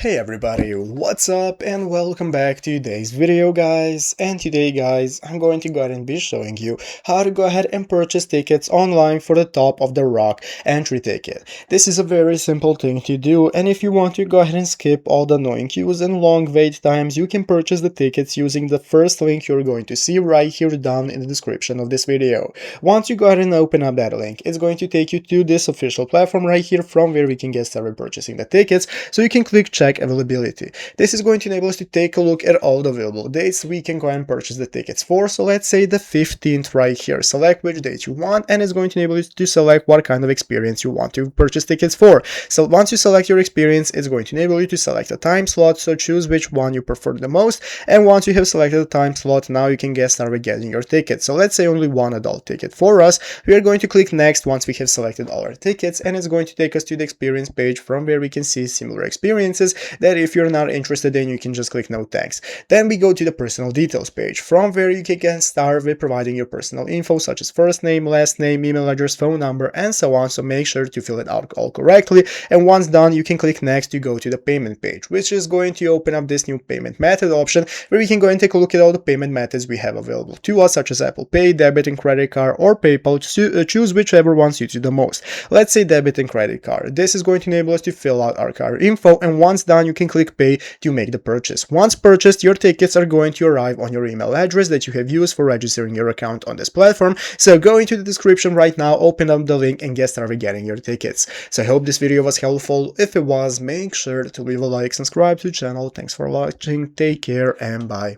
Hey everybody, what's up and welcome back to today's video guys. And today guys, I'm going to go ahead and be showing you how to go ahead and purchase tickets online for the Top of the Rock entry ticket. This is a very simple thing to do, and if you want to go ahead and skip all the annoying queues and long wait times, you can purchase the tickets using the first link you're going to see right here down in the description of this video. Once you go ahead and open up that link, it's going to take you to this official platform right here from where we can get started purchasing the tickets, so you can click check availability. This is going to enable us to take a look at all the available dates we can go and purchase the tickets for. So let's say the 15th right here. Select which date you want, and it's going to enable you to select what kind of experience you want to purchase tickets for. So once you select your experience, it's going to enable you to select a time slot, so choose which one you prefer the most. And once you have selected the time slot, now you can get started getting your ticket. So let's say only one adult ticket for us. We are going to click next once we have selected all our tickets, and it's going to take us to the experience page from where we can see similar experiences that if you're not interested in, you can just click no thanks. Then we go to the personal details page from where you can get started with providing your personal info such as first name, last name, email address, phone number, and so on. So make sure to fill it out all correctly, and once done you can click next to go to the payment page, which is going to open up this new payment method option where we can go and take a look at all the payment methods we have available to us, such as Apple Pay, debit and credit card, or PayPal. Choose whichever one suits you the most. Let's say debit and credit card. This is going to enable us to fill out our card info, and once done you can click pay to make the purchase. Once purchased, your tickets are going to arrive on your email address that you have used for registering your account on this platform. So go into the description right now, open up the link, and get started getting your tickets. So I hope this video was helpful. If it was, make sure to leave a like, subscribe to the channel. Thanks for watching, take care, and bye.